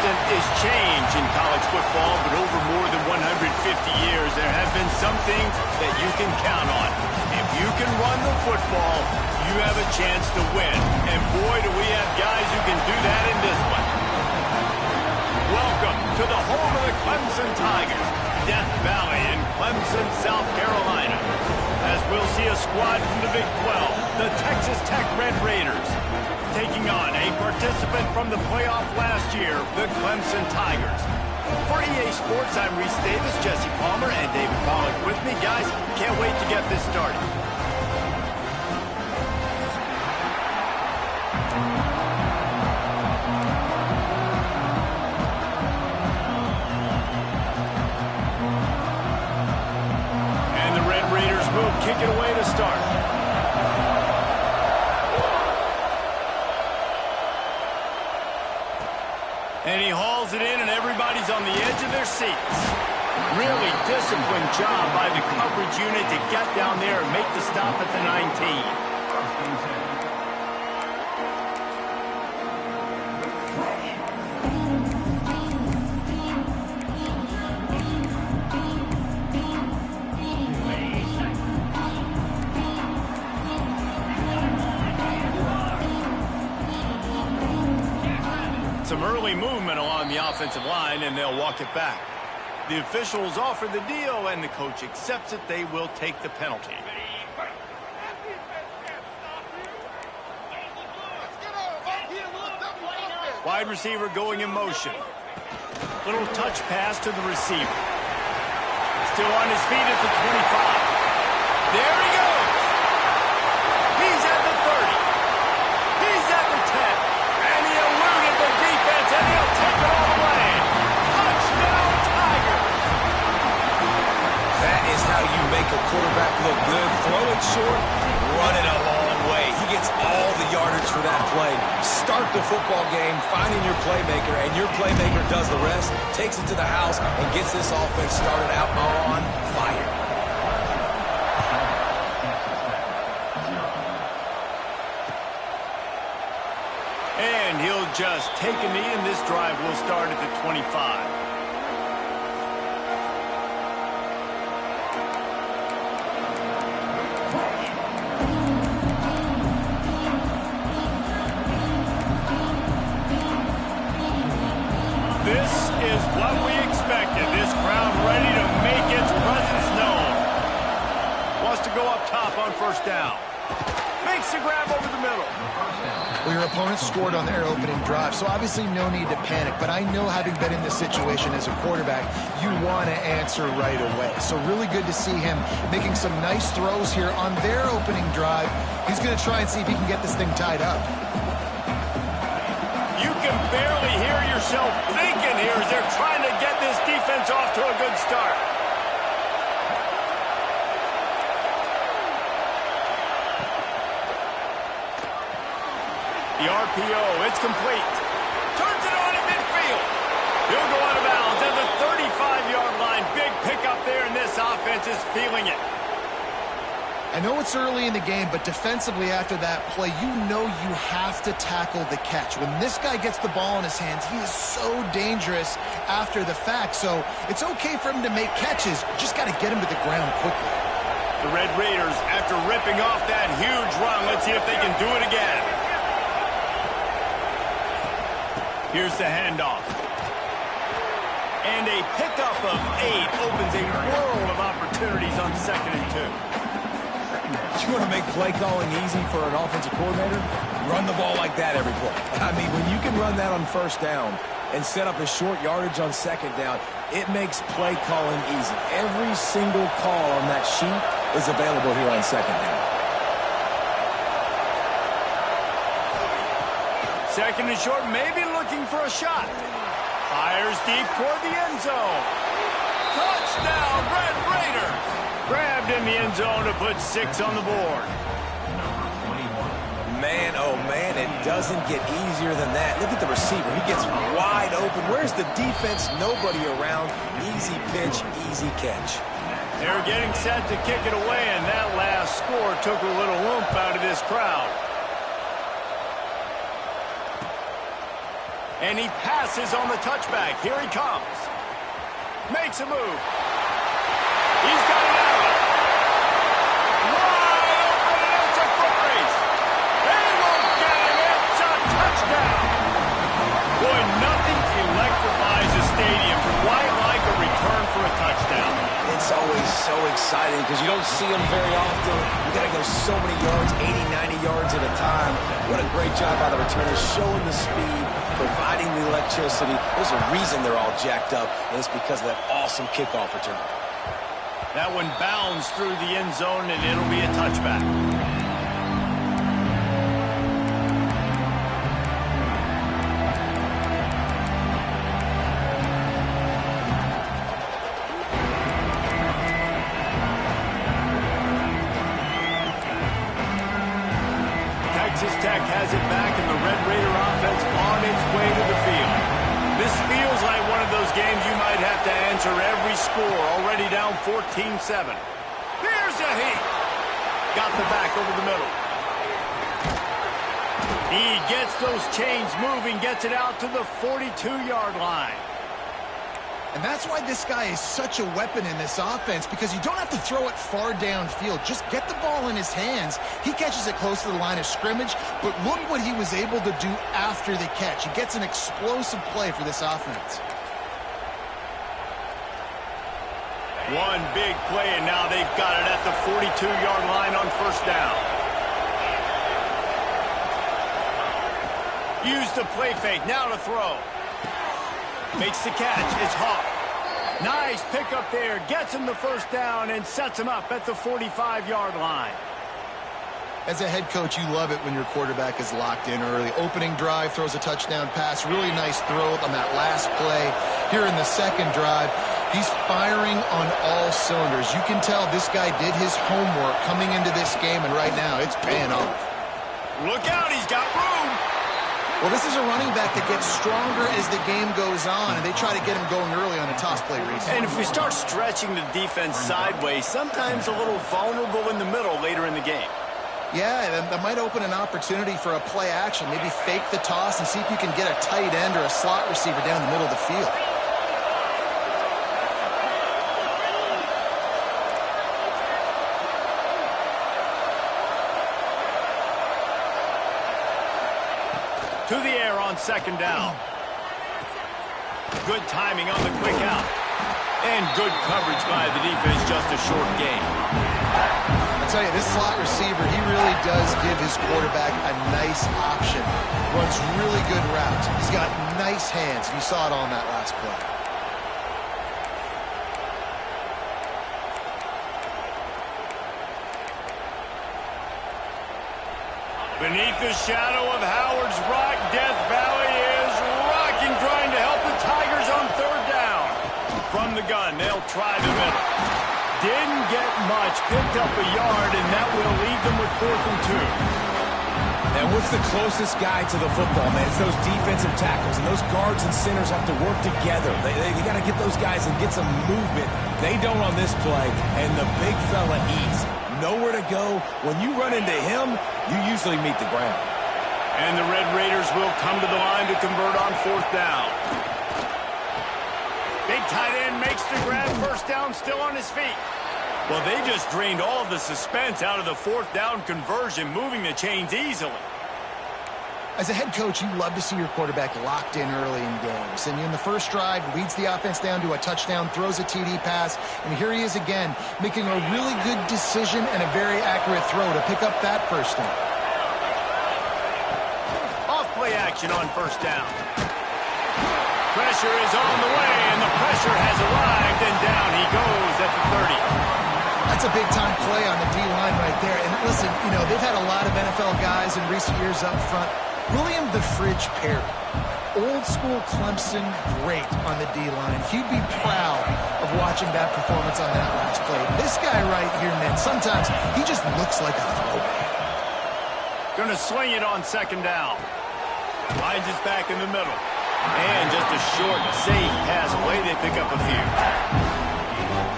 constant is change in college football, but over more than 150 years, there have been some things that you can count on. If you can run the football, you have a chance to win. And boy, do we have guys who can do that in this one. Welcome to the home of the Clemson Tigers, Death Valley in Clemson, South Carolina. As we'll see a squad from the Big 12, the Texas Tech Red Raiders, taking on a participant from the playoff last year, the Clemson Tigers. For EA Sports, I'm Reese Davis, Jesse Palmer, and David Pollack with me. Guys, can't wait to get this started. And the Red Raiders will kick it away to start. And he hauls it in, and everybody's on the edge of their seats. Really disciplined job by the coverage unit to get down there and make the stop at the 19. Some early movement along the offensive line, and they'll walk it back. The officials offer the deal, and the coach accepts it. They will take the penalty. Wide receiver going in motion. Little touch pass to the receiver. Still on his feet at the 25. There he goes. He's at the 30. He's at the 10. And he eluded the defense, and he'll take it all the way. Touchdown, Tigers. That is how you make a quarterback look good. Throw it short, run it a long way. He gets all the yardage for that play. Start the football game, finding your playmaker, and your playmaker does the rest, takes it to the house, and gets this offense started out on fire. And he'll just take a knee, and this drive will start at the 25. This is what we expected. This crowd ready to make its presence known. Wants to go up top on first down. Makes the grab over the middle. Well, your opponent scored on their opening drive, so obviously no need to panic. But I know, having been in this situation as a quarterback, you want to answer right away. So really good to see him making some nice throws here on their opening drive. He's going to try and see if he can get this thing tied up. You can barely hear yourself thinking here as they're trying to get this defense off to a good start. The RPO, it's complete. Turns it on at midfield. He'll go out of bounds at the 35-yard line. Big pickup there, and this offense is feeling it. I know it's early in the game, but defensively after that play, you know you have to tackle the catch. When this guy gets the ball in his hands, he is so dangerous after the fact. So it's okay for him to make catches. Just got to get him to the ground quickly. The Red Raiders, after ripping off that huge run, let's see if they can do it again. Here's the handoff. And a pickup of 8 opens a world of opportunities on 2nd and 2. You want to make play calling easy for an offensive coordinator? Run the ball like that every play. I mean, when you can run that on first down and set up a short yardage on second down, it makes play calling easy. Every single call on that sheet is available here on second down. Second and short, maybe looking for a shot. Fires deep toward the end zone. Touchdown, Red Raiders! Grabbed in the end zone to put 6 on the board. Man, oh man, it doesn't get easier than that. Look at the receiver. He gets wide open. Where's the defense? Nobody around. Easy pitch, easy catch. They're getting set to kick it away, and that last score took a little oomph out of this crowd. And he passes on the touchback. Here he comes. Makes a move. He's got it out. Wide open, and it's a foot race. They won't get him. It's a touchdown. Boy, nothing electrifies a stadium quite like a return for a touchdown. It's always so exciting because you don't see them very often. You got to go so many yards, 80, 90 yards at a time. What a great job by the returners, showing the speed, providing the electricity. There's a reason they're all jacked up, and it's because of that awesome kickoff return. That one bounds through the end zone, and it'll be a touchback. Texas Tech has it back, and the Red Raider offense on its way to the field. This feels like one of those games you might have to answer every score, already down 14-7. Here's a heat. Got the back over the middle. He gets those chains moving, gets it out to the 42-yard line. And that's why this guy is such a weapon in this offense, because you don't have to throw it far downfield. Just get the ball in his hands. He catches it close to the line of scrimmage, but look what he was able to do after the catch. He gets an explosive play for this offense. One big play, and now they've got it at the 42-yard line on first down. Use the play fake, now to throw. Makes the catch. It's Hawk. Nice pickup there. Gets him the first down and sets him up at the 45-yard line. As a head coach, you love it when your quarterback is locked in early. Opening drive, throws a touchdown pass. Really nice throw on that last play. Here in the second drive, he's firing on all cylinders. You can tell this guy did his homework coming into this game, and right now it's paying off. Look out. He's got room. Well, this is a running back that gets stronger as the game goes on, and they try to get him going early on a toss play recently. And if we start stretching the defense sideways, sometimes a little vulnerable in the middle later in the game. Yeah, that might open an opportunity for a play action. Maybe fake the toss and see if you can get a tight end or a slot receiver down the middle of the field. To the air on second down. Good timing on the quick out. And good coverage by the defense, just a short gain. I tell you, this slot receiver, he really does give his quarterback a nice option. Runs really good routes. He's got nice hands. You saw it on that last play. Beneath the shadow of Howard's Rock, Death Valley is rocking, trying to help the Tigers on third down. From the gun, they'll try the middle. Didn't get much, picked up a yard, and that will leave them with 4th and 2. And what's the closest guy to the football, man? It's those defensive tackles, and those guards and centers have to work together. They got to get those guys and get some movement. They don't on this play, and the big fella eats. Nowhere to go. When you run into him, you usually meet the ground. And the Red Raiders will come to the line to convert on 4th down. Big tight end makes the grab, first down, still on his feet. Well, they just drained all of the suspense out of the 4th down conversion, moving the chains easily. As a head coach, you love to see your quarterback locked in early in games. And in the first drive, leads the offense down to a touchdown, throws a TD pass, and here he is again, making a really good decision and a very accurate throw to pick up that first down. Off-play action on first down. Pressure is on the way, and the pressure has arrived, and down he goes at the 30. That's a big-time play on the D-line right there. And listen, you know, they've had a lot of NFL guys in recent years up front. William the Fridge Perry, old-school Clemson great on the D-line. He'd be proud of watching that performance on that last play. This guy right here, man, sometimes he just looks like a throwback. Gonna swing it on second down. Finds his back in the middle. And just a short, safe pass play. They pick up a few.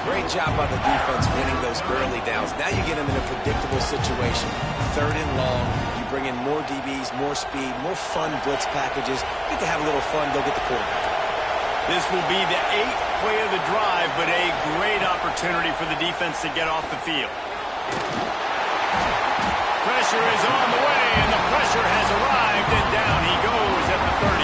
Great job by the defense winning those early downs. Now you get them in a predictable situation. 3rd and long. You bring in more DBs, more speed, more fun blitz packages. Get to have a little fun, go get the quarterback. This will be the 8th play of the drive, but a great opportunity for the defense to get off the field. Pressure is on the way, and the pressure has arrived, and down he goes at the 30.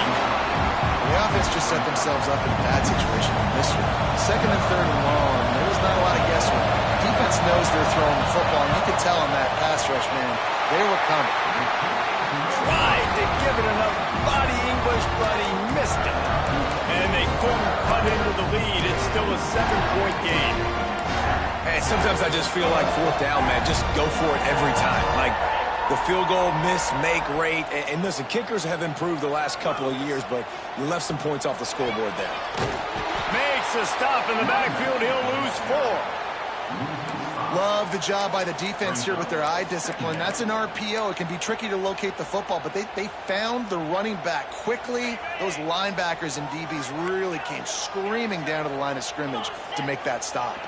The offense just set themselves up in a bad situation on this one. Second and third and long, there was not a lot of guesswork. Defense knows they're throwing the football, and you could tell on that pass rush, man, they were coming. Tried to give it enough body English, but he missed it. And they couldn't cut into the lead. It's still a 7-point game. Hey, sometimes I just feel like fourth down, man. Just go for it every time. Like the field goal miss, make rate. And listen, kickers have improved the last couple of years, but you left some points off the scoreboard there. Makes a stop in the backfield. He'll lose 4. Love the job by the defense here with their eye discipline. That's an RPO. It can be tricky to locate the football, but they found the running back quickly. Those linebackers and DBs really came screaming down to the line of scrimmage to make that stop.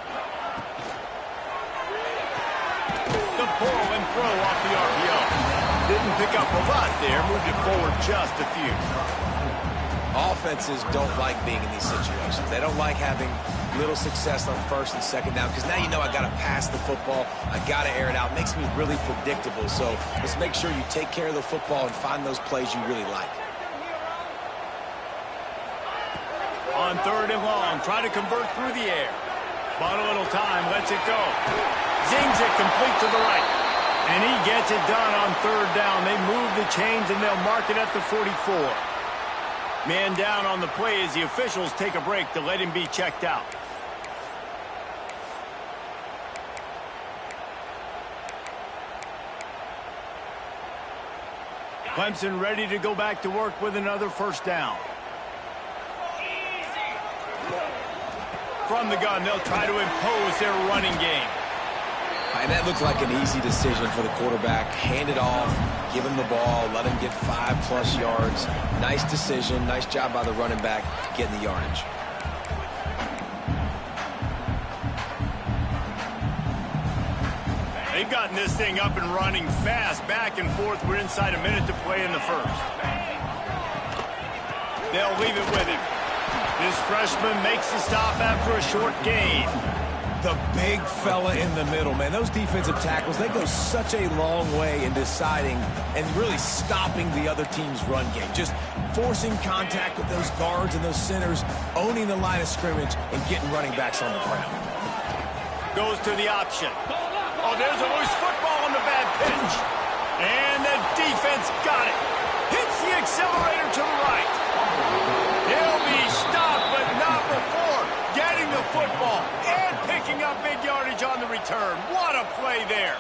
The pull and throw off the RPO. Didn't pick up a lot there. Moved it forward just a few. Offenses don't like being in these situations. They don't like having little success on first and second down because now you know I got to pass the football. I got to air it out. It makes me really predictable. So let's make sure you take care of the football and find those plays you really like. On third and long, try to convert through the air. Bought a little time, lets it go. Zings it complete to the right. And he gets it done on third down. They move the chains and they'll mark it at the 44. Man down on the play as the officials take a break to let him be checked out. Clemson ready to go back to work with another first down. From the gun, they'll try to impose their running game. And that looked like an easy decision for the quarterback. Hand it off, give him the ball, let him get 5+ yards. Nice decision, nice job by the running back getting the yardage. They've gotten this thing up and running fast, back and forth. We're inside a minute to play in the first. They'll leave it with him. This freshman makes the stop after a short gain. The big fella in the middle, man. Those defensive tackles, they go such a long way in deciding and really stopping the other team's run game. Just forcing contact with those guards and those centers, owning the line of scrimmage, and getting running backs on the ground. Goes to the option. Oh, there's a loose football on the bad pitch. And the defense got it. Hits the accelerator to the right. He'll be stopped, but not before getting the football and picking up big yardage on the return. What a play there.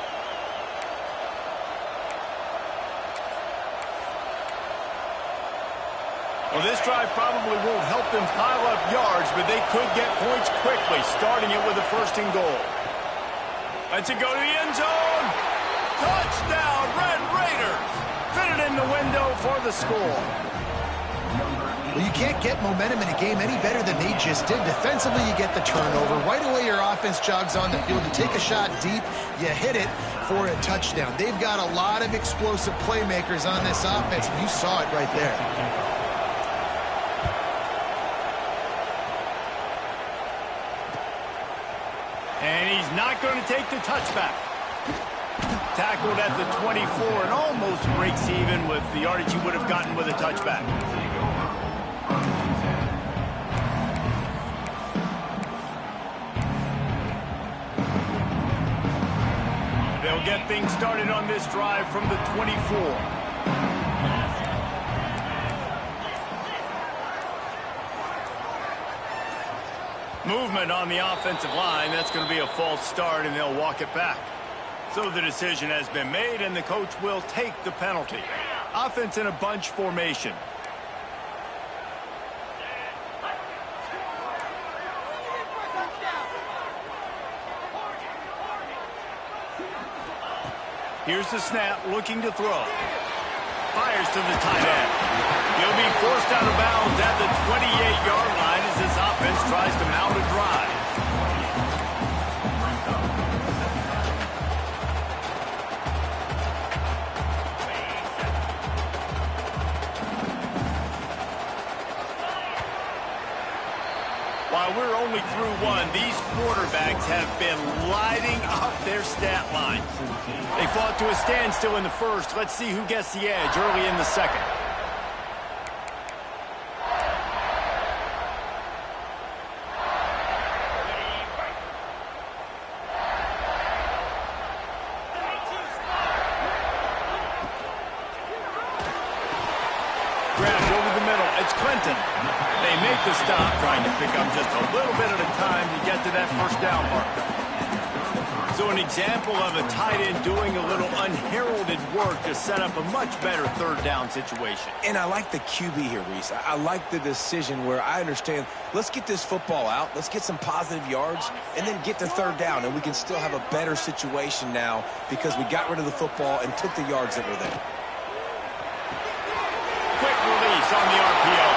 Well, this drive probably won't help them pile up yards, but they could get points quickly, starting it with a 1st and goal. Let's it go to the end zone. Touchdown, Red Raiders. Fitted in the window for the score. Well, you can't get momentum in a game any better than they just did. Defensively, you get the turnover. Right away, your offense jogs on the field. You take a shot deep, you hit it for a touchdown. They've got a lot of explosive playmakers on this offense. You saw it right there. And he's not going to take the touchback. Tackled at the 24 and almost breaks even with the yardage he would have gotten with a touchback. They'll get things started on this drive from the 24. Movement on the offensive line. That's going to be a false start, and they'll walk it back. So the decision has been made, and the coach will take the penalty. Offense in a bunch formation. Here's the snap, looking to throw. Fires to the tight end. He'll be forced out of bounds at the 28-yard line as this offense tries to mount a drive. through one, these quarterbacks have been lighting up their stat line. They fought to a standstill in the first. Let's see who gets the edge early in the second. Grabbed over the middle. It's Clinton. They make the stop, trying to pick up just a little bit at a time to get to that first down marker. So an example of a tight end doing a little unheralded work to set up a much better third down situation. And I like the QB here, Reese. I like the decision where I understand, let's get this football out, let's get some positive yards, and then get to third down, and we can still have a better situation now because we got rid of the football and took the yards that were there. Quick release on the RPO.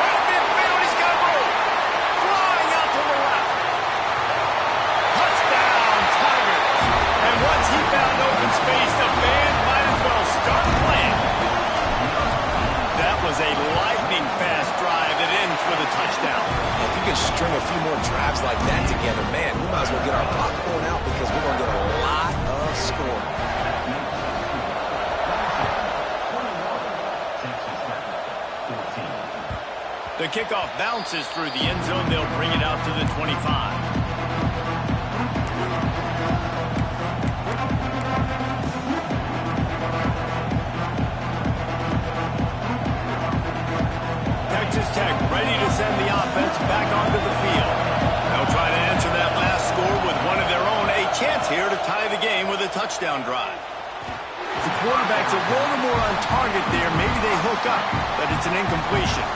Right midfield, he's got room. Flying out to the left. Touchdown, Tigers. And once he found open space, the band might as well start playing. That was a lightning-fast drive that ends with a touchdown. If you can string a few more drives like that together, man, we might as well get our popcorn out because we're going to get a lot of scoring. The kickoff bounces through the end zone. They'll bring it out to the 25. Texas Tech ready to send the offense back onto the field. They'll try to answer that last score with one of their own. A chance here to tie the game with a touchdown drive. The quarterback's a little more on target there. Maybe they hook up, but it's an incompletion.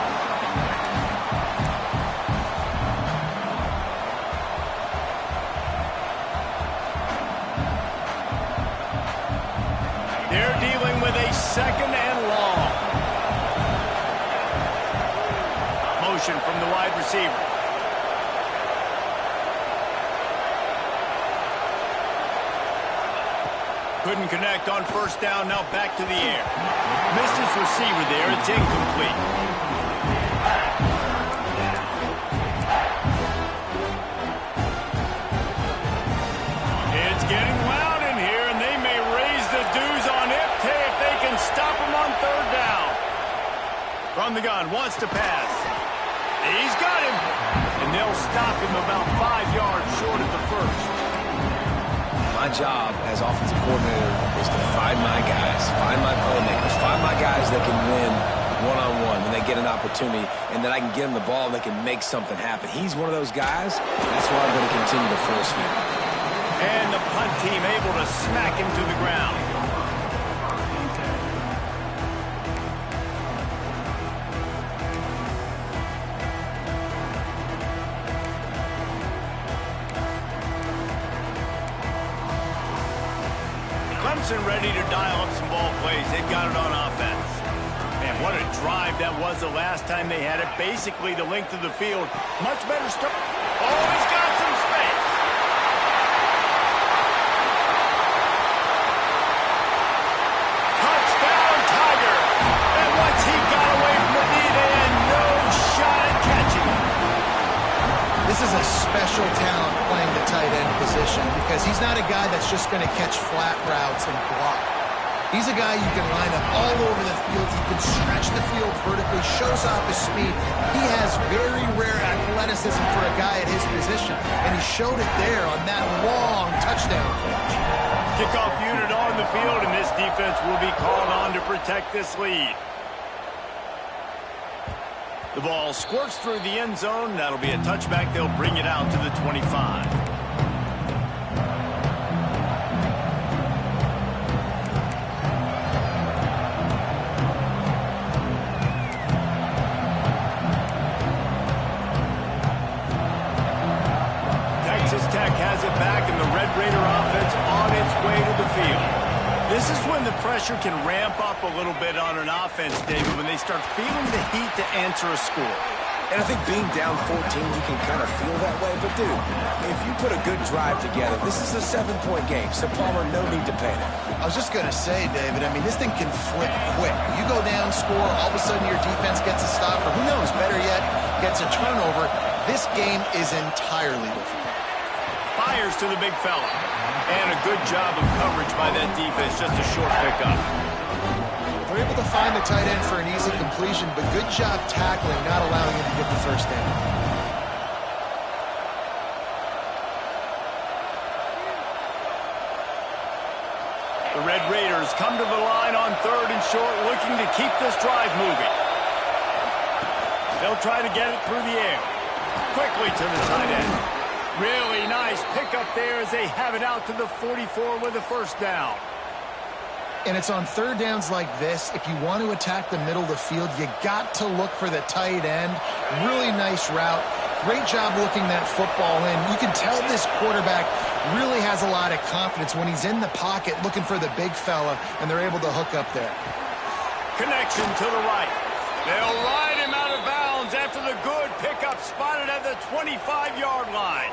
They're dealing with a second and long. Motion from the wide receiver. Couldn't connect on first down, now back to the air. Missed his receiver there, it's incomplete. It's getting loud in here, and they may raise the dues on Ipte if they can stop him on third down. From the gun, wants to pass. He's got him. And they'll stop him about 5 yards short of the first. My job as offensive coordinator is to find my guys, find my playmakers, find my guys that can win one-on-one when they get an opportunity, and then I can get them the ball and they can make something happen. He's one of those guys. That's why I'm going to continue to force feed him. And the punt team able to smack him to the ground. Clemson ready to dial up some ball plays. They've got it on offense. Man, what a drive that was the last time they had it. Basically the length of the field. Much better start. Oh, he's got some space. Touchdown, Tiger. And once he got away from the knee, they had no shot at catching him. This is a special talent playing the tight end position because he's not a guy that's just going to catch flat routes and block. He's a guy you can line up all over the field. He can stretch the field vertically, shows off his speed. He has very rare athleticism for a guy at his position, and he showed it there on that long touchdown catch. Kickoff unit on the field, and this defense will be called on to protect this lead. The ball squirts through the end zone. That'll be a touchback. They'll bring it out to the 25. Texas Tech has it back, and the Red Raider offense on its way to the field. This is when the pressure can ramp up a little bit on an offense, David, when they start feeling the heat to answer a score. And I think being down 14, you can kind of feel that way. But, dude, if you put a good drive together, this is a 7-point game. So, Palmer, no need to panic. I was just going to say, David, I mean, this thing can flip quick. You go down, score, all of a sudden your defense gets a stop, or who knows, better yet, gets a turnover. this game is entirely different. Fires to the big fella. And a good job of coverage by that defense, just a short pickup. They're able to find the tight end for an easy completion, but good job tackling, not allowing him to get the first down. The Red Raiders come to the line on 3rd and short, looking to keep this drive moving. They'll try to get it through the air. Quickly to the tight end. Really nice pickup there as they have it out to the 44 with a first down. And it's on 3rd downs like this, if you want to attack the middle of the field, you got to look for the tight end. Really nice route. Great job looking that football in. You can tell this quarterback really has a lot of confidence when he's in the pocket looking for the big fella, and they're able to hook up there. Connection to the right. They'll ride him out of bounds after the good pickup spotted at the 25-yard line.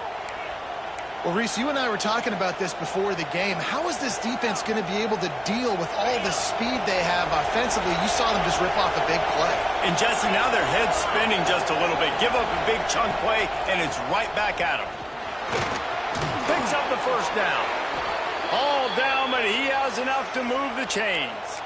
Well, Reese, you and I were talking about this before the game. How is this defense going to be able to deal with all the speed they have offensively? You saw them just rip off a big play. And, Jesse, now their head's spinning just a little bit. Give up a big chunk play, and it's right back at them. Picks up the first down. All down, but he has enough to move the chains.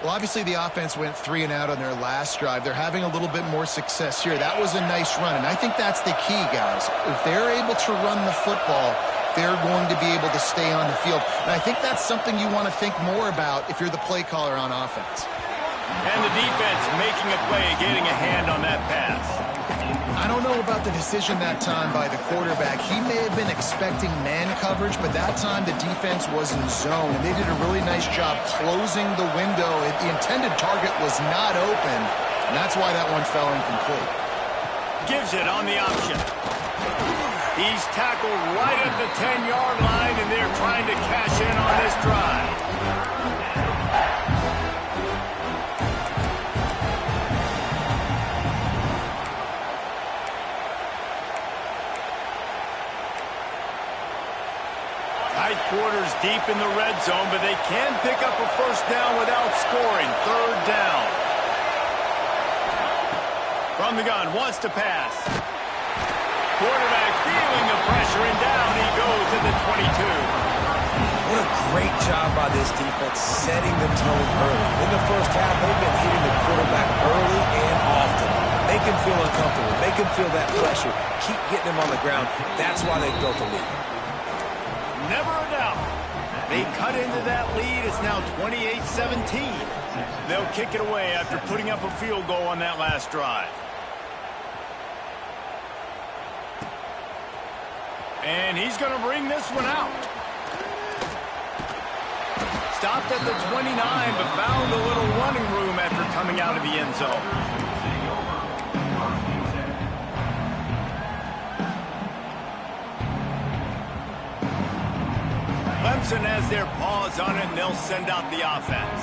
Well, obviously the offense went 3 and out on their last drive. They're having a little bit more success here. That was a nice run, and I think that's the key, guys. If they're able to run the football, they're going to be able to stay on the field. And I think that's something you want to think more about if you're the play caller on offense. And the defense making a play, getting a hand on that pass. I don't know about the decision that time by the quarterback. He may have been expecting man coverage, but that time the defense was in zone, and they did a really nice job closing the window. The intended target was not open, and that's why that one fell incomplete. Gives it on the option. He's tackled right at the 10-yard line, and they're trying to cash in on this drive. Tight quarters deep in the red zone, but they can pick up a first down without scoring. 3rd down. From the gun, wants to pass. Quarterback feeling the pressure, and down he goes at the 22. What a great job by this defense setting the tone early. In the first half, they've been hitting the quarterback early and often. Make him feel uncomfortable. Make him feel that pressure. Keep getting him on the ground. That's why they built the lead. Never a doubt. They cut into that lead. It's now 28-17. They'll kick it away after putting up a field goal on that last drive. And he's going to bring this one out. Stopped at the 29, but found a little running room after coming out of the end zone. Clemson has their paws on it, and they'll send out the offense.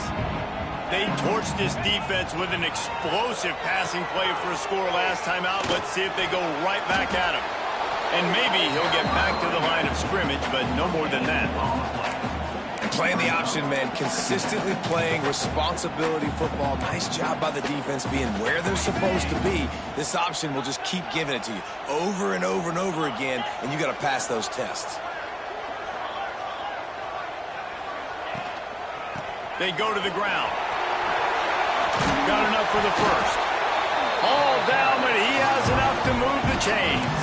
They torched this defense with an explosive passing play for a score last time out. Let's see if they go right back at him. And maybe he'll get back to the line of scrimmage, but no more than that. And playing the option, man, consistently playing responsibility football. Nice job by the defense being where they're supposed to be. This option will just keep giving it to you over and over and over again, and you got to pass those tests. They go to the ground. Got enough for the first. All down, but he has enough to move the chains.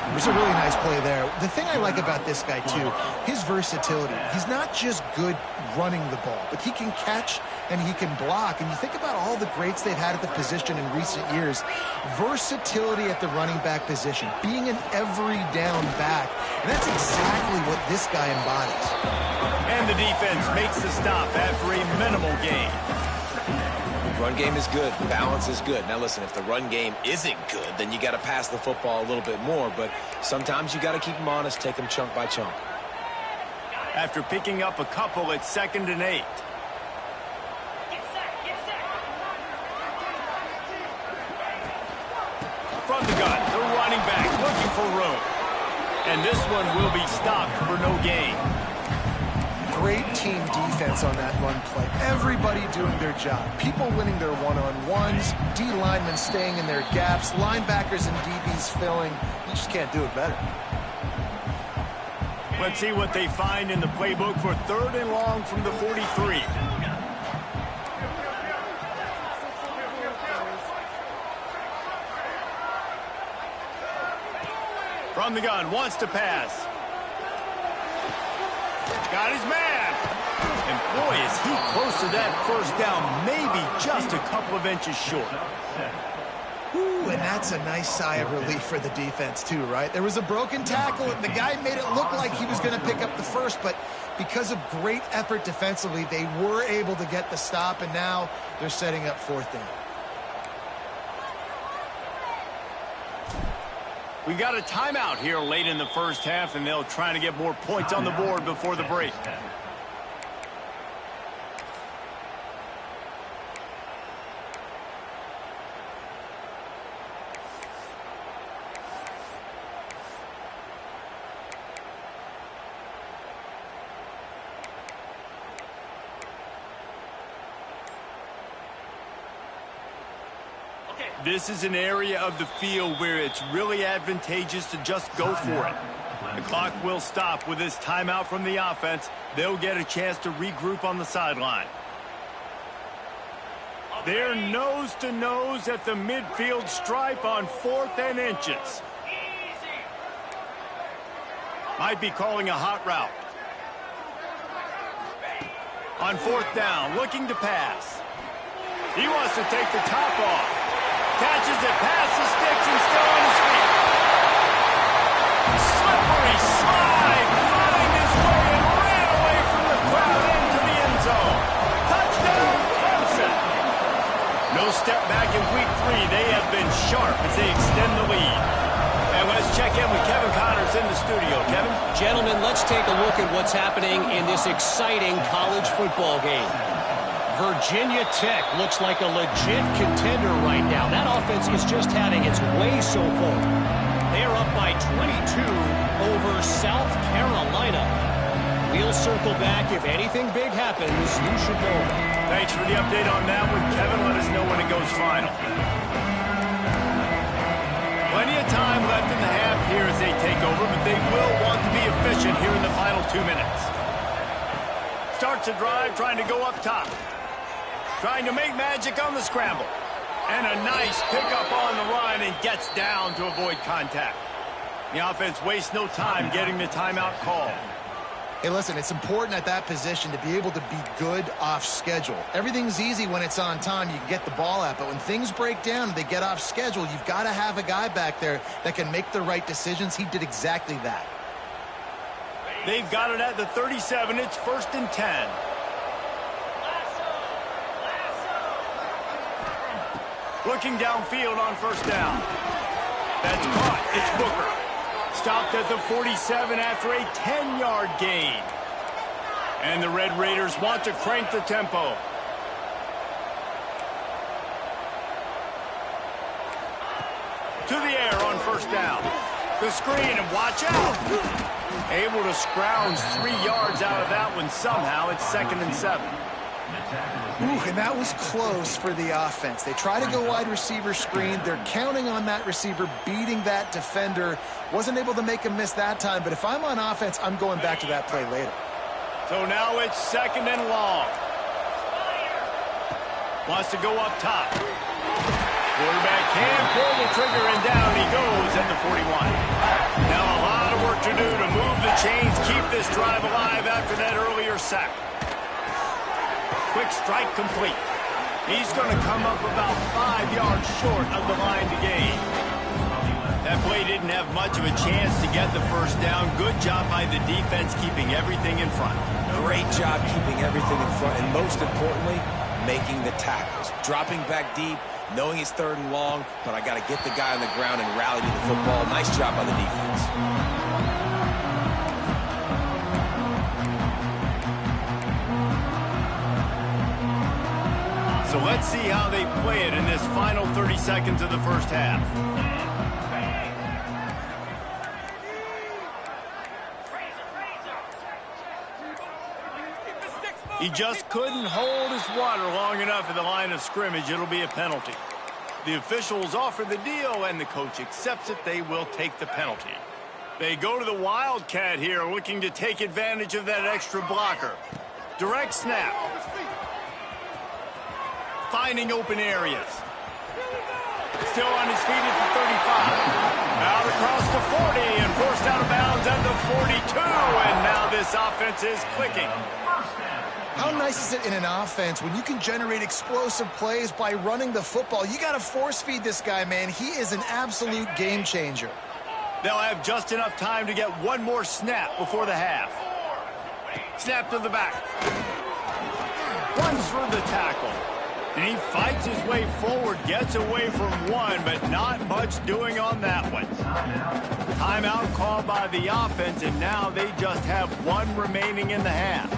It was a really nice play there. The thing I like about this guy, too, his versatility. He's not just good running the ball, but he can catch and he can block. And you think about all the greats they've had at the position in recent years. Versatility at the running back position, being an every down back. And that's exactly what this guy embodies. And the defense makes the stop after a minimal gain. Run game is good. Balance is good. Now, listen, if the run game isn't good, then you got to pass the football a little bit more. But sometimes you got to keep them honest, take them chunk by chunk. After picking up a couple, it's 2nd and 8. From the gun, the running back looking for room. And this one will be stopped for no gain. great team defense on that run play. Everybody doing their job. People winning their one-on-ones, D linemen staying in their gaps, linebackers and DBs filling. You just can't do it better. Let's see what they find in the playbook for 3rd and long from the 43. From the gun, wants to pass. Got his man. And boy, is he close to that first down, maybe just a couple of inches short. Ooh, and that's a nice sigh of relief for the defense too, right? There was a broken tackle, and the guy made it look like he was going to pick up the first, but because of great effort defensively, they were able to get the stop, and now they're setting up 4th down. We got a timeout here late in the first half, and they'll try to get more points on the board before the break. This is an area of the field where it's really advantageous to just go for it. The clock will stop with this timeout from the offense. They'll get a chance to regroup on the sideline. They're nose to nose at the midfield stripe on 4th and inches. Might be calling a hot route. On 4th down, looking to pass. He wants to take the top off. Catches it past the sticks and still on his feet. Slippery slide, find his way and ran away from the crowd into the end zone. Touchdown, Clemson. No step back in week 3. They have been sharp as they extend the lead. And let's check in with Kevin Connors in the studio. Kevin? Gentlemen, let's take a look at what's happening in this exciting college football game. Virginia Tech looks like a legit contender right now. That offense is just having its way so far. They are up by 22 over South Carolina. We'll circle back. If anything big happens, you should know. Thanks for the update on that one, Kevin. Let us know when it goes final. Plenty of time left in the half here as they take over, but they will want to be efficient here in the final 2 minutes. Starts a drive trying to go up top. Trying to make magic on the scramble. And a nice pickup on the run and gets down to avoid contact. The offense wastes no time getting the timeout call. Hey, listen, it's important at that position to be able to be good off schedule. Everything's easy when it's on time. You can get the ball out. But when things break down and they get off schedule, you've got to have a guy back there that can make the right decisions. He did exactly that. They've got it at the 37. It's 1st and 10. Looking downfield on 1st down. That's caught. It's Booker. Stopped at the 47 after a 10-yard gain. And the Red Raiders want to crank the tempo. To the air on 1st down. The screen, and watch out. Able to scrounge 3 yards out of that one somehow. It's 2nd and 7. Ooh, and that was close for the offense. They try to go wide receiver screen. They're counting on that receiver beating that defender. Wasn't able to make him miss that time, but if I'm on offense, I'm going back to that play later. So now it's 2nd and long. Wants to go up top. Quarterback can pull the trigger, and down he goes at the 41. Now a lot of work to do to move the chains, keep this drive alive after that earlier sack. Quick strike complete. He's going to come up about 5 yards short of the line to gain. That play didn't have much of a chance to get the 1st down. Good job by the defense keeping everything in front. Great job keeping everything in front, and most importantly, making the tackles. Dropping back deep, knowing it's 3rd and long, but I got to get the guy on the ground and rally to the football. Nice job by the defense. So let's see how they play it in this final 30 seconds of the first half. He just couldn't hold his water long enough at the line of scrimmage. It'll be a penalty. The officials offer the deal, and the coach accepts it. They will take the penalty. They go to the Wildcat here, looking to take advantage of that extra blocker. Direct snap. Finding open areas. Still on his feet at the 35. Out across the 40 and forced out of bounds at the 42. And now this offense is clicking. How nice is it in an offense when you can generate explosive plays by running the football? You got to force feed this guy, man. He is an absolute game changer. They'll have just enough time to get one more snap before the half. Snap to the back. Runs through the tackle. And he fights his way forward, gets away from one, but not much doing on that one. Timeout called by the offense, and now they just have one remaining in the half.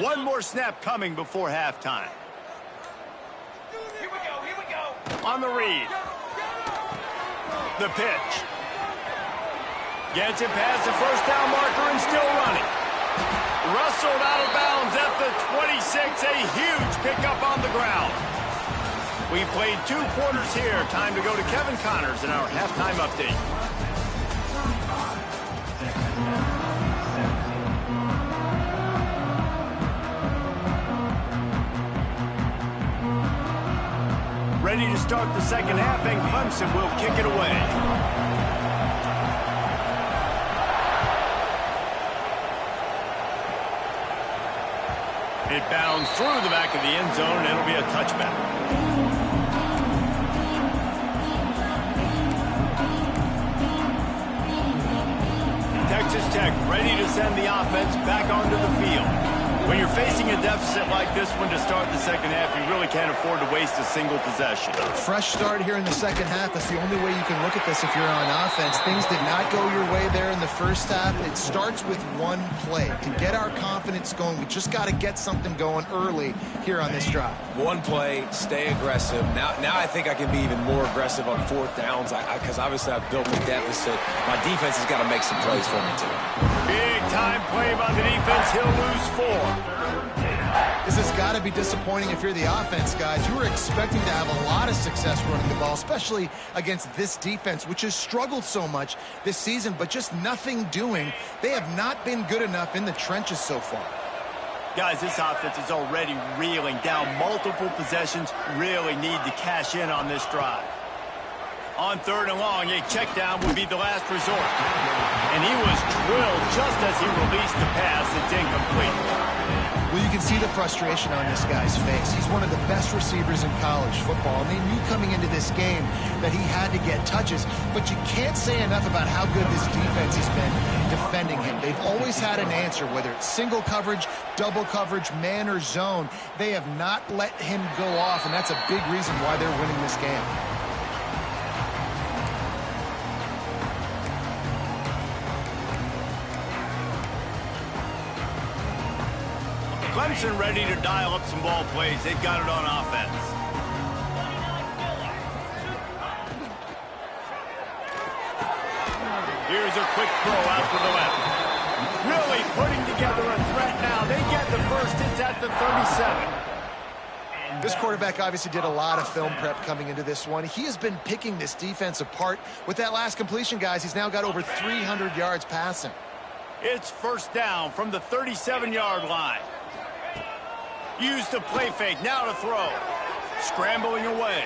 One more snap coming before halftime. Here we go. On the read. The pitch. Gets it past the first down marker and still running. Rustled out of bounds at the 26. A huge pickup on the ground. We played 2 quarters here. Time to go to Kevin Connors in our halftime update. Ready to start the second half, and Clemson will kick it away. It bounds through the back of the end zone, and it'll be a touchback. Texas Tech ready to send the offense back onto the field. When you're facing a deficit like this one to start the second half, you really can't afford to waste a single possession. Fresh start here in the second half. That's the only way you can look at this if you're on offense. Things did not go your way there in the first half. It starts with one play. To get our confidence going, we just got to get something going early here on this drive. One play, stay aggressive. Now I think I can be even more aggressive on 4th downs because obviously I've built a deficit. My defense has got to make some plays for me, too. Big time play by the defense. He'll lose 4. This has got to be disappointing if you're the offense, guys. You were expecting to have a lot of success running the ball, especially against this defense, which has struggled so much this season, but just nothing doing. They have not been good enough in the trenches so far. Guys, this offense is already reeling down multiple possessions. Really need to cash in on this drive. On 3rd and long, a check down would be the last resort. And he was drilled just as he released the pass. It's incomplete. Well, you can see the frustration on this guy's face. He's one of the best receivers in college football, and they knew coming into this game that he had to get touches, but you can't say enough about how good this defense has been defending him. They've always had an answer, whether it's single coverage, double coverage, man or zone. They have not let him go off, and that's a big reason why they're winning this game. Clemson ready to dial up some ball plays. They've got it on offense. Here's a quick throw out to the left. Really putting together a threat now. They get the first. It's at the 37. This quarterback obviously did a lot of film prep coming into this one. He has been picking this defense apart. With that last completion, guys, he's now got over 300 yards passing. It's first down from the 37-yard line. Use the play fake, now to throw. Scrambling away.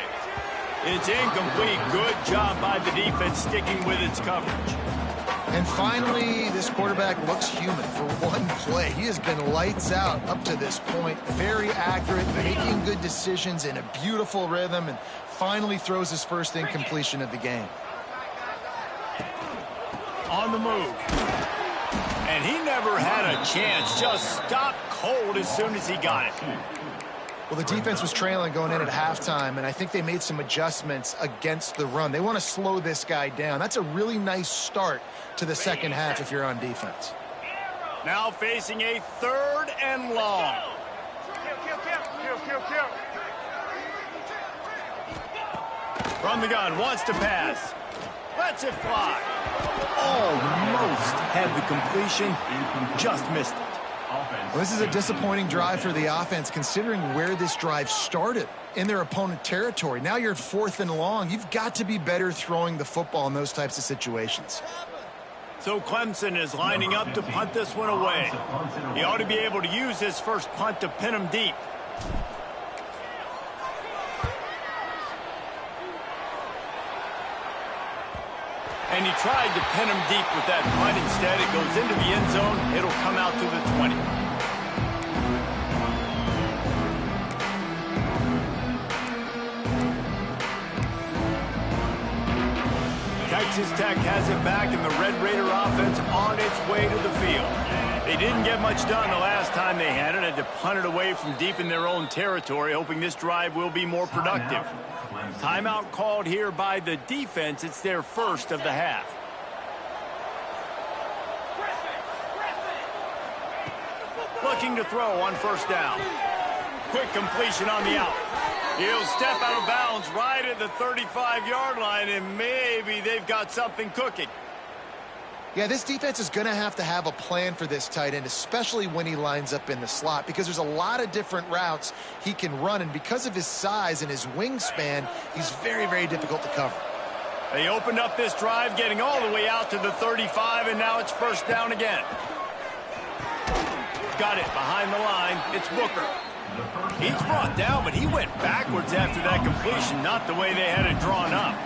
It's incomplete. Good job by the defense sticking with its coverage. And finally, this quarterback looks human for one play. He has been lights out up to this point. Very accurate, making good decisions in a beautiful rhythm, and finally throws his first incompletion of the game. On the move. And he never had a chance. Just stopped cold as soon as he got it. Well, the defense was trailing going in at halftime, and I think they made some adjustments against the run. They want to slow this guy down. That's a really nice start to the second half if you're on defense. Now facing a 3rd and long. From the gun, wants to pass. Lets it fly. Almost had the completion, just missed it. Well, this is a disappointing drive for the offense, considering where this drive started, in their opponent territory. Now you're at 4th and long. You've got to be better throwing the football in those types of situations. So Clemson is lining up to punt this one away. He ought to be able to use his first punt to pin him deep. And he tried to pin him deep with that punt. Instead, it goes into the end zone. It'll come out to the 20. Texas Tech has it back, and the Red Raider offense on its way to the field. They didn't get much done the last time they had it. Had to punt it away from deep in their own territory, hoping this drive will be more productive. Timeout called here by the defense. It's their first of the half. Looking to throw on first down. Quick completion on the out. He'll step out of bounds right at the 35-yard line, and maybe they've got something cooking. Yeah, this defense is going to have a plan for this tight end, especially when he lines up in the slot, because there's a lot of different routes he can run, and because of his size and his wingspan, he's very, very difficult to cover. They opened up this drive, getting all the way out to the 35, and now it's first down again. Got it behind the line. It's Booker. He's brought down, but he went backwards after that completion, not the way they had it drawn up.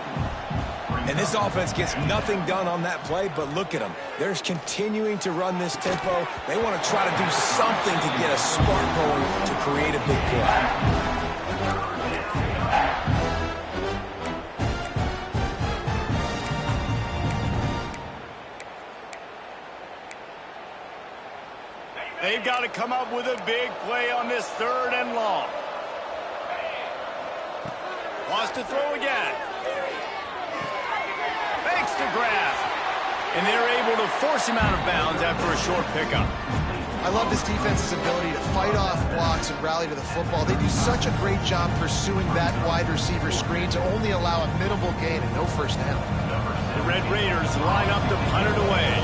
And this offense gets nothing done on that play, but look at them. They're continuing to run this tempo. They want to try to do something to get a spark going to create a big play. They've got to come up with a big play on this 3rd and long. Wants to throw again. Makes the grab. And they're able to force him out of bounds after a short pickup. I love this defense's ability to fight off blocks and rally to the football. They do such a great job pursuing that wide receiver screen to only allow a minimal gain and no first down. The Red Raiders line up to punt it away.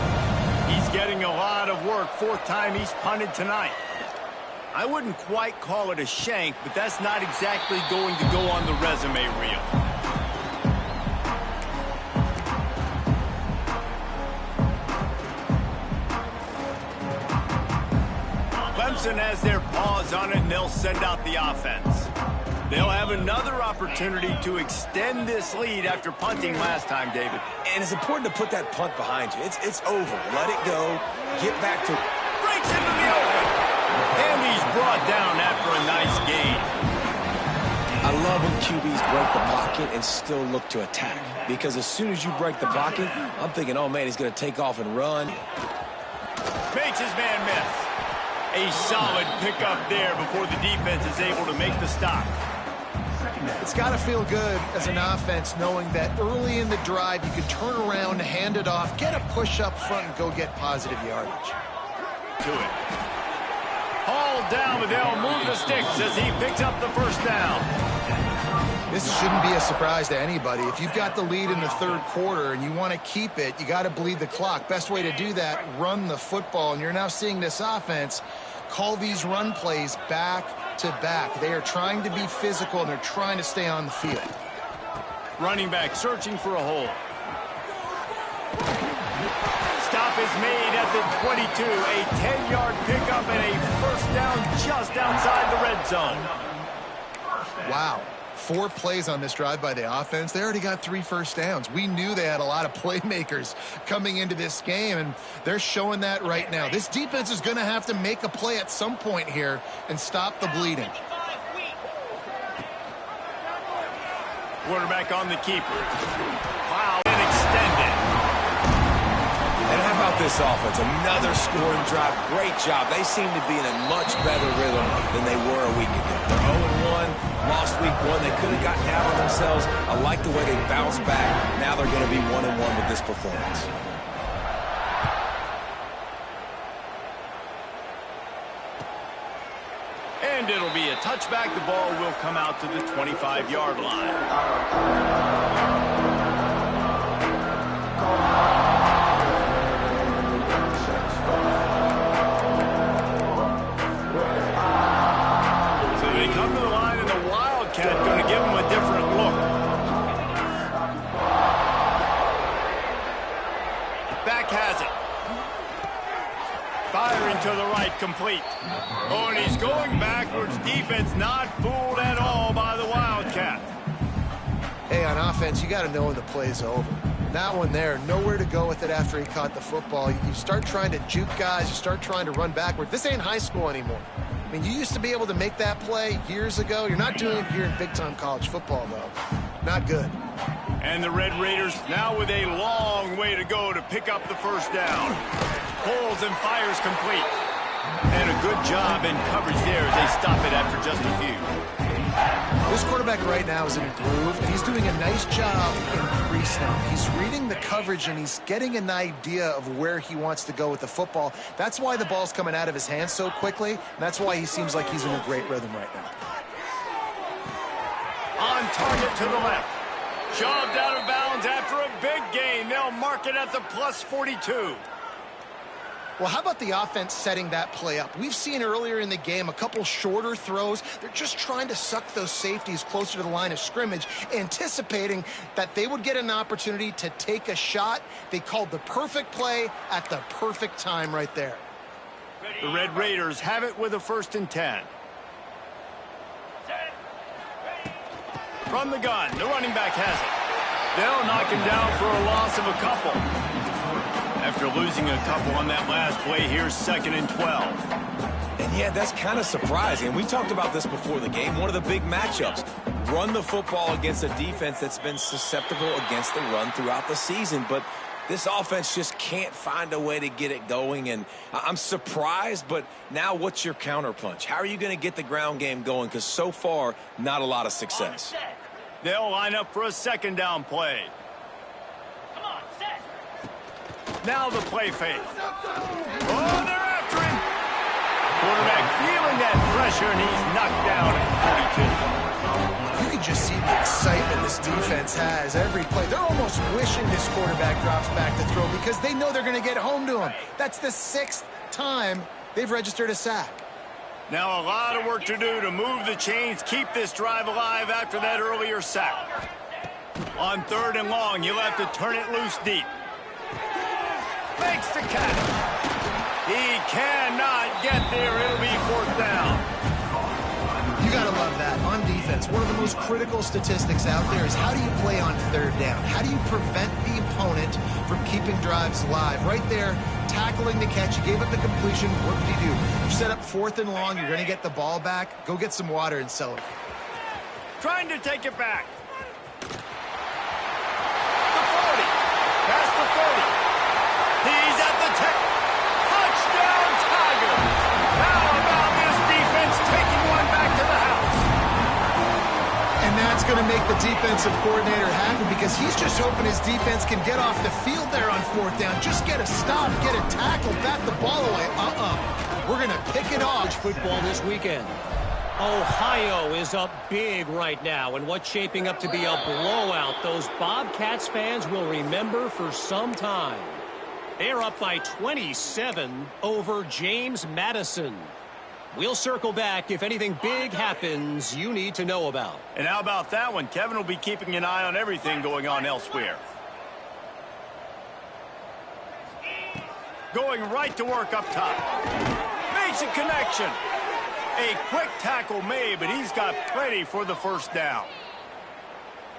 He's getting a lot of work. 4th time he's punted tonight. I wouldn't quite call it a shank, but that's not exactly going to go on the resume reel. Clemson has their paws on it, and they'll send out the offense. They'll have another opportunity to extend this lead after punting last time, David. And it's important to put that punt behind you. It's over. Let it go. Get back to... Breaks into the open. And he's brought down after a nice gain. I love when QBs break the pocket and still look to attack. Because as soon as you break the pocket, I'm thinking, oh, man, he's going to take off and run. Makes his man miss. A solid pickup there before the defense is able to make the stop. It's got to feel good as an offense knowing that early in the drive you can turn around, hand it off, get a push up front, and go get positive yardage. To it. Hauled down, but they'll move the sticks as he picks up the first down. This shouldn't be a surprise to anybody. If you've got the lead in the 3rd quarter and you want to keep it, you got to bleed the clock. Best way to do that, run the football. And you're now seeing this offense call these run plays back to back. They are trying to be physical, and they're trying to stay on the field. Running back searching for a hole. Stop is made at the 22. A 10-yard pickup and a first down just outside the red zone. Wow. 4 plays on this drive by the offense. They already got 3 first downs. We knew they had a lot of playmakers coming into this game, and they're showing that right now. This defense is going to have to make a play at some point here and stop the bleeding. Quarterback on the keeper. Wow, and extended. And how about this offense? Another scoring drive. Great job. They seem to be in a much better rhythm than they were a week ago. They're 0-1. Lost week 1. They could have gotten down on themselves. I like the way they bounced back. Now they're going to be 1-1 with this performance. And deemed it'll be a touchback. The ball will come out to the 25-yard line. Come to the line, and the Wildcat going to give him a different look. Back has it. Firing to the right, complete. Oh, and he's going backwards. Defense not fooled at all by the Wildcat. Hey, on offense, you got to know when the play's over. That one there, nowhere to go with it after he caught the football. You start trying to juke guys. You start trying to run backward. This ain't high school anymore. I mean, you used to be able to make that play years ago. You're not doing it here in big-time college football, though. Not good. And the Red Raiders now with a long way to go to pick up the first down. Pulls and fires complete. And a good job in coverage there as they stop it after just a few. This quarterback right now is in a groove, and he's doing a nice job in pre-snap. He's reading the coverage, and he's getting an idea of where he wants to go with the football. That's why the ball's coming out of his hands so quickly, and that's why he seems like he's in a great rhythm right now. On target to the left. Shoved out of bounds after a big gain. They'll mark it at the plus 42. Well, how about the offense setting that play up? We've seen earlier in the game a couple shorter throws. They're just trying to suck those safeties closer to the line of scrimmage, anticipating that they would get an opportunity to take a shot. They called the perfect play at the perfect time right there. The Red Raiders have it with a 1st and 10. From the gun, the running back has it. They'll knock him down for a loss of a couple. After losing a couple on that last play, here's 2nd and 12. And yeah, that's kind of surprising. We talked about this before the game. One of the big matchups. Run the football against a defense that's been susceptible against the run throughout the season. But this offense just can't find a way to get it going. And I'm surprised, but now what's your counterpunch? How are you going to get the ground game going? Because so far, not a lot of success. They'll line up for a 2nd down play. Now the play fake. Oh, they're after him. Quarterback feeling that pressure, and he's knocked down at 42. You can just see the excitement this defense has every play. They're almost wishing this quarterback drops back to throw because they know they're going to get home to him. That's the 6th time they've registered a sack. Now a lot of work to do to move the chains, keep this drive alive after that earlier sack. On 3rd and long, you'll have to turn it loose deep. Makes the catch. He cannot get there. It'll be 4th down. You got to love that. On defense, one of the most critical statistics out there is how do you play on 3rd down? How do you prevent the opponent from keeping drives alive? Right there, tackling the catch. You gave up the completion. What did he do? You set up 4th and long. You're going to get the ball back. Go get some water and celebrate. Trying to take it back. The 40. Past the 30. He's at the 10. Touchdown, Tigers. How about this defense taking one back to the house? And that's going to make the defensive coordinator happy because he's just hoping his defense can get off the field there on 4th down. Just get a stop, get a tackle, bat the ball away. We're going to pick it off. Football this weekend. Ohio is up big right now, and what's shaping up to be a blowout those Bobcats fans will remember for some time. They're up by 27 over James Madison. We'll circle back if anything big happens you need to know about. And how about that one? Kevin will be keeping an eye on everything going on elsewhere. Going right to work up top. Makes a connection. A quick tackle made, but he's got plenty for the 1st down.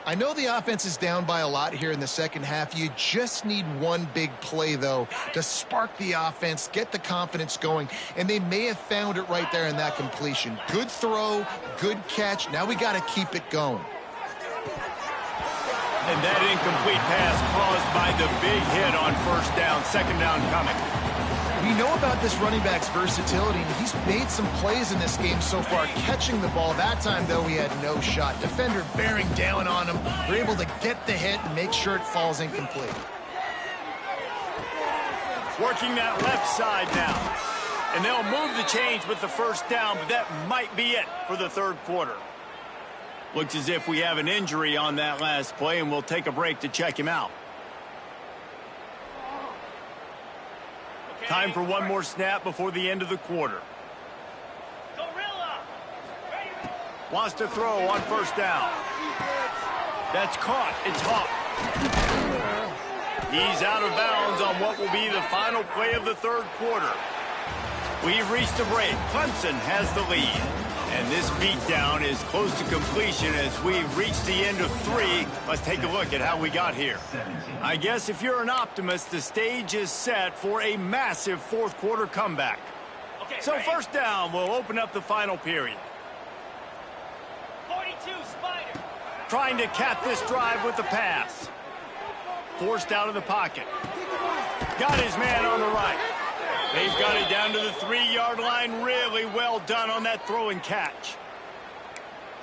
I know the offense is down by a lot here in the second half. You just need one big play, though, to spark the offense, get the confidence going, and they may have found it right there in that completion. Good throw, good catch. Now we got to keep it going. And that incomplete pass caused by the big hit on 1st down, 2nd down coming. We know about this running back's versatility, and he's made some plays in this game so far, catching the ball. That time, though, he had no shot. Defender bearing down on him. They're able to get the hit and make sure it falls incomplete. Working that left side now. And they'll move the chains with the first down, but that might be it for the third quarter. Looks as if we have an injury on that last play, and we'll take a break to check him out. Time for one more snap before the end of the quarter. Wants to throw on first down. That's caught. It's Hawk. He's out of bounds on what will be the final play of the third quarter. We've reached a break. Clemson has the lead. And this beatdown is close to completion as we've reached the end of 3. Let's take a look at how we got here. I guess if you're an optimist, the stage is set for a massive fourth quarter comeback. So first down will open up the final period. 42, Spider. Trying to cap this drive with the pass. Forced out of the pocket. Got his man on the right. They've got it down to the 3-yard line. Really well done on that throw and catch.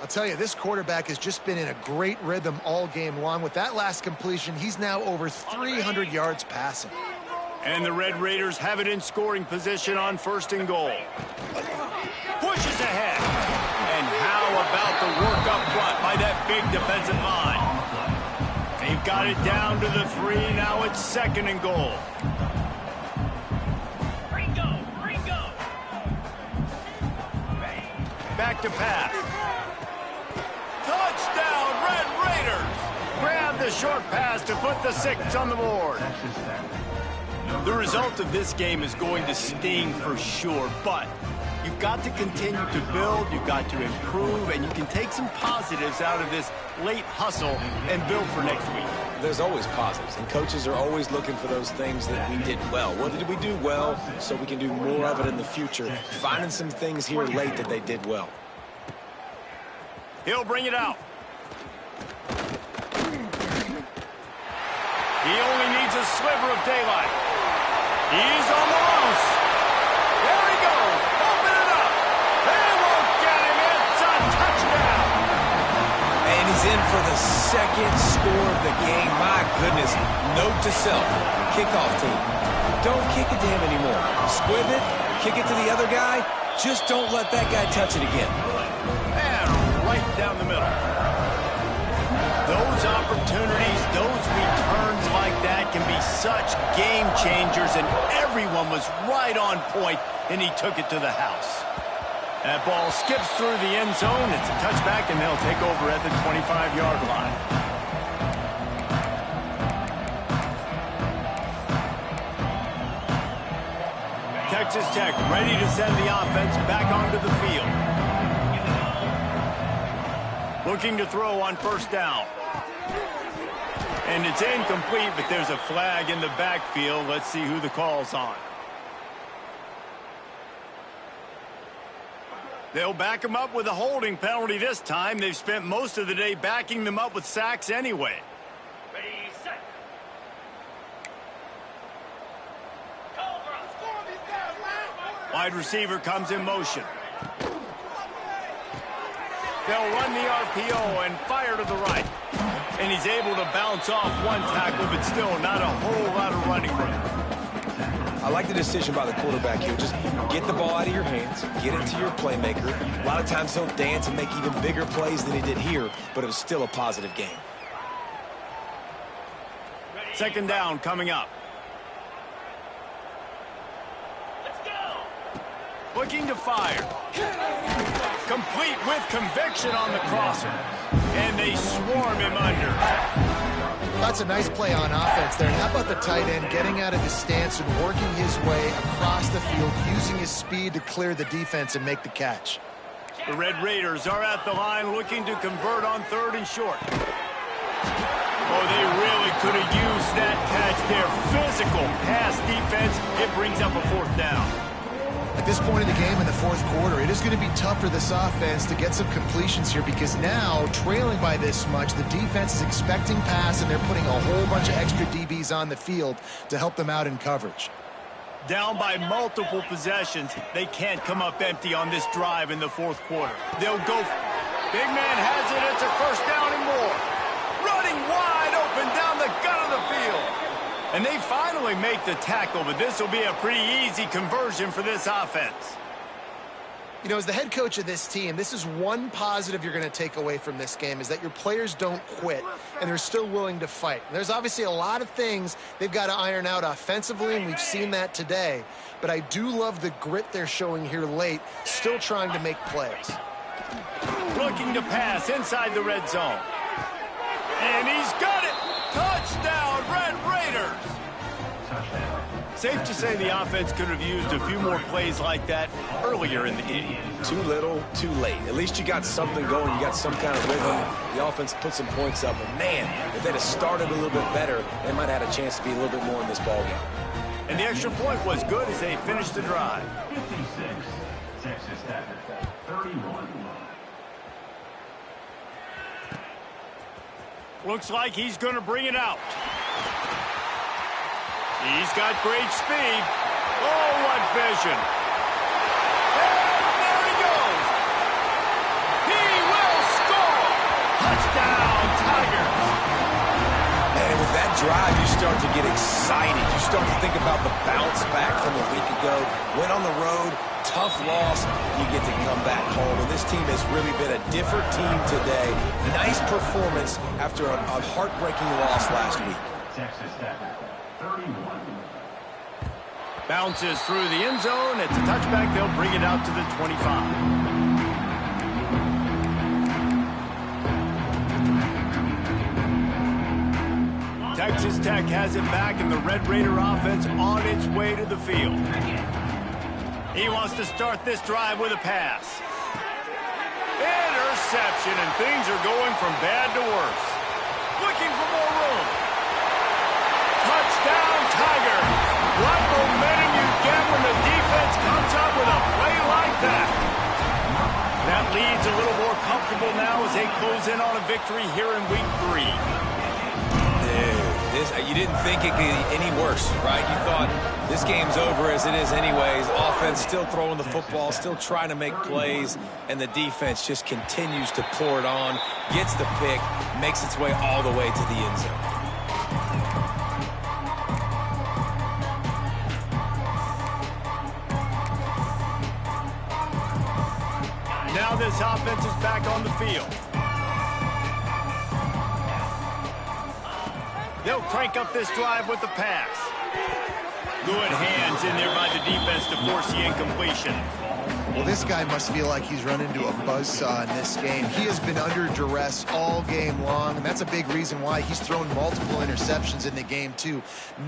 I'll tell you, this quarterback has just been in a great rhythm all game long. With that last completion, he's now over 300 yards passing. And the Red Raiders have it in scoring position on first and goal. Pushes ahead. And how about the work up front by that big defensive line? They've got it down to the 3. Now it's second and goal. Back to pass. Touchdown, Red Raiders! Grab the short pass to put the 6 on the board. The result of this game is going to sting for sure, but you've got to continue to build, you've got to improve, and you can take some positives out of this late hustle and build for next week. There's always positives, and coaches are always looking for those things that we did well. What did we do well so we can do more of it in the future? Finding some things here late that they did well. He'll bring it out. He only needs a sliver of daylight. He's on the loose. There he goes. Open it up. They won't get him. It's a touchdown. And he's in for the second score of the game. My goodness. Note to self. Kickoff team. Don't kick it to him anymore. Squib it. Kick it to the other guy. Just don't let that guy touch it again. And right down the middle. Those opportunities, those returns like that can be such game changers, and everyone was right on point, and he took it to the house. That ball skips through the end zone. It's a touchback, and they'll take over at the 25-yard line. Texas Tech ready to send the offense back onto the field. Looking to throw on first down. And it's incomplete, but there's a flag in the backfield. Let's see who the call's on. They'll back him up with a holding penalty this time. They've spent most of the day backing them up with sacks anyway. Ready, set. Wide receiver comes in motion. They'll run the RPO and fire to the right. And he's able to bounce off one tackle, but still not a whole lot of running room. I like the decision by the quarterback here. Just get the ball out of your hands, get it to your playmaker. A lot of times he'll dance and make even bigger plays than he did here, but it was still a positive game. Second down coming up. Let's go. Looking to fire. Complete with conviction on the crosser. And they swarm him under. That's a nice play on offense there. How about the tight end getting out of his stance and working his way across the field, using his speed to clear the defense and make the catch. The Red Raiders are at the line looking to convert on third and short. Oh, they really could have used that catch there. Physical pass defense. It brings up a fourth down. At this point in the game in the fourth quarter, it is going to be tough for this offense to get some completions here because now, trailing by this much, the defense is expecting pass and they're putting a whole bunch of extra DBs on the field to help them out in coverage. Down by multiple possessions, they can't come up empty on this drive in the fourth quarter. They'll go. Big man has it. It's a first down and more. Running wide open down the gut of the field. And they finally make the tackle, but this will be a pretty easy conversion for this offense. You know, as the head coach of this team, this is one positive you're going to take away from this game, is that your players don't quit, and they're still willing to fight. There's obviously a lot of things they've got to iron out offensively, and we've seen that today. But I do love the grit they're showing here late, still trying to make plays. Looking to pass inside the red zone. And he's got it! Touchdown, Red Raiders! Safe to say the offense could have used a few more plays like that earlier in the game. Too little, too late. At least you got something going. You got some kind of rhythm. The offense put some points up. And, man, if they'd have started a little bit better, they might have had a chance to be a little bit more in this ballgame. And the extra point was good as they finished the drive. 56, Texas Tech, 31. Looks like he's going to bring it out. He's got great speed. Oh, what vision. And there he goes. He will score. Touchdown, Tigers. And with that drive, you start to get excited. You start to think about the bounce back from a week ago. Went on the road, tough loss. You get to come back home. And this team has really been a different team today. Nice performance after a heartbreaking loss last week. Texas Tech, 31. Bounces through the end zone. It's a touchback. They'll bring it out to the 25. Texas Tech has it back, and the Red Raider offense on its way to the field. He wants to start this drive with a pass. Interception, and things are going from bad to worse. Looking for more room. Touchdown, Tiger. What momentum you get when the defense comes up with a play like that. That lead's a little more comfortable now as they close in on a victory here in week 3. You didn't think it could get any worse, right? You thought this game's over as it is anyways. Offense still throwing the football, still trying to make plays, and the defense just continues to pour it on, gets the pick, makes its way all the way to the end zone. Now this offense is back on the field. They'll crank up this drive with the pass. Good hands in there by the defense to force the incompletion. Well, this guy must feel like he's run into a buzzsaw in this game. He has been under duress all game long, and that's a big reason why he's thrown multiple interceptions in the game, too.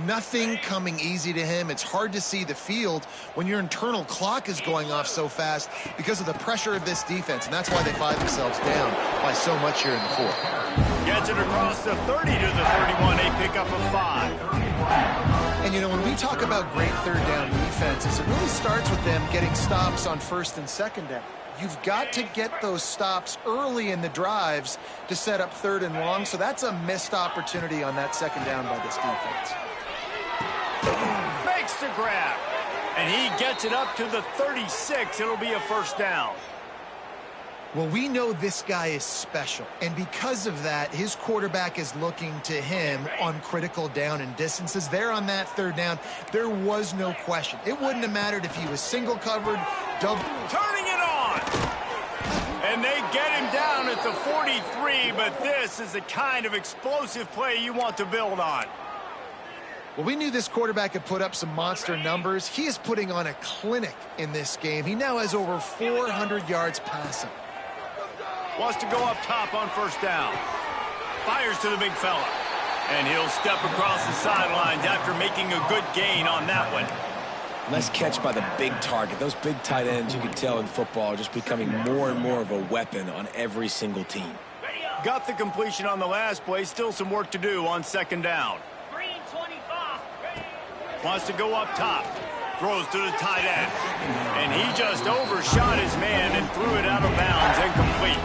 Nothing coming easy to him. It's hard to see the field when your internal clock is going off so fast because of the pressure of this defense, and that's why they find themselves down by so much here in the fourth. Gets it across the 30 to the 31, a pickup of 5. And, you know, when we talk about great third down defenses, it really starts with them getting stops on first and second down. You've got to get those stops early in the drives to set up third and long, so that's a missed opportunity on that second down by this defense. Makes the grab, and he gets it up to the 36. It'll be a first down. Well, we know this guy is special, and because of that, his quarterback is looking to him on critical down and distances. There on that third down, there was no question. It wouldn't have mattered if he was single covered, double. Turning it on! And they get him down at the 43, but this is the kind of explosive play you want to build on. Well, we knew this quarterback could put up some monster numbers. He is putting on a clinic in this game. He now has over 400 yards passing. Wants to go up top on first down. Fires to the big fella. And he'll step across the sidelines after making a good gain on that one. Nice catch by the big target. Those big tight ends, you can tell in football, are just becoming more and more of a weapon on every single team. Got the completion on the last play. Still some work to do on second down. Green 25. Wants to go up top. Throws to the tight end. And he just overshot his man and threw it out of bounds, incomplete.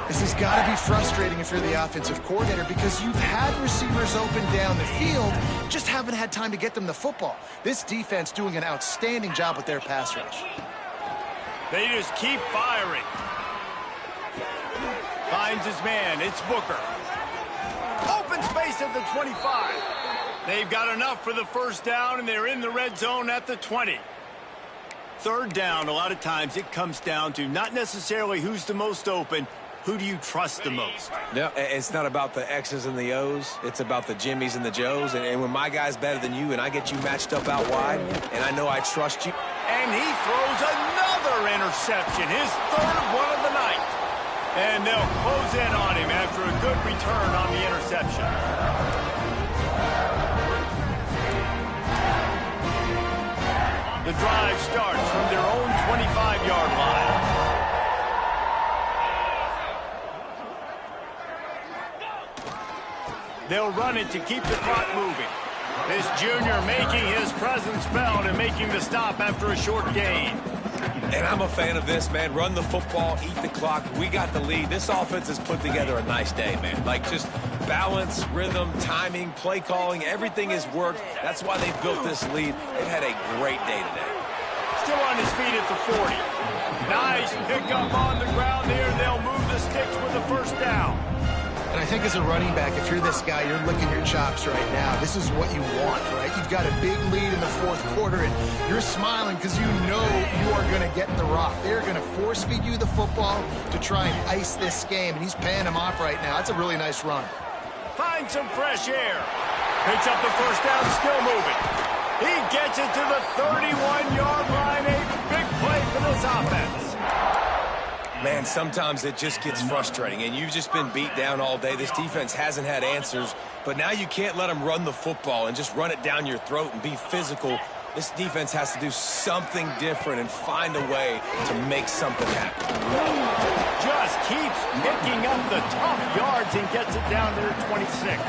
This has got to be frustrating if you're the offensive coordinator because you've had receivers open down the field, just haven't had time to get them the football. This defense doing an outstanding job with their pass rush. They just keep firing. Finds his man. It's Booker. Open space at the 25. They've got enough for the first down, and they're in the red zone at the 20. Third down, a lot of times it comes down to not necessarily who's the most open, who do you trust the most? No, it's not about the X's and the O's. It's about the Jimmies and the Joes. And when my guy's better than you and I get you matched up out wide, and I know I trust you. And he throws another interception, his third one of the night. And they'll close in on him after a good return on the interception. The drive starts from their own 25-yard line. They'll run it to keep the clock moving. This junior making his presence felt and making the stop after a short gain. And I'm a fan of this, man. Run the football, eat the clock. We got the lead. This offense has put together a nice day, man. Like, just balance, rhythm, timing, play calling, everything has worked. That's why they built this lead. They've had a great day today. Still on his feet at the 40. Nice pickup on the ground there. They'll move the sticks with the first down. And I think as a running back, if you're this guy, you're licking your chops right now. This is what you want, right? You've got a big lead in the fourth quarter, and you're smiling because you know you are going to get the rock. They're going to force feed you the football to try and ice this game, and he's paying him off right now. That's a really nice run. Find some fresh air. Picks up the first down, still moving. He gets it to the 31-yard line. A big play for this offense. Man, sometimes it just gets frustrating, and you've just been beat down all day. This defense hasn't had answers, but now you can't let them run the football and just run it down your throat and be physical. This defense has to do something different and find a way to make something happen. Just keeps picking up the tough yards and gets it down there at 26.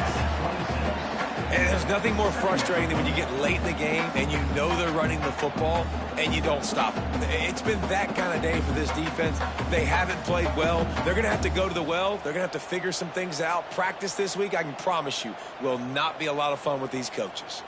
And there's nothing more frustrating than when you get late in the game and you know they're running the football and you don't stop them. It's been that kind of day for this defense. They haven't played well. They're going to have to go to the well. They're going to have to figure some things out. Practice this week, I can promise you, will not be a lot of fun with these coaches.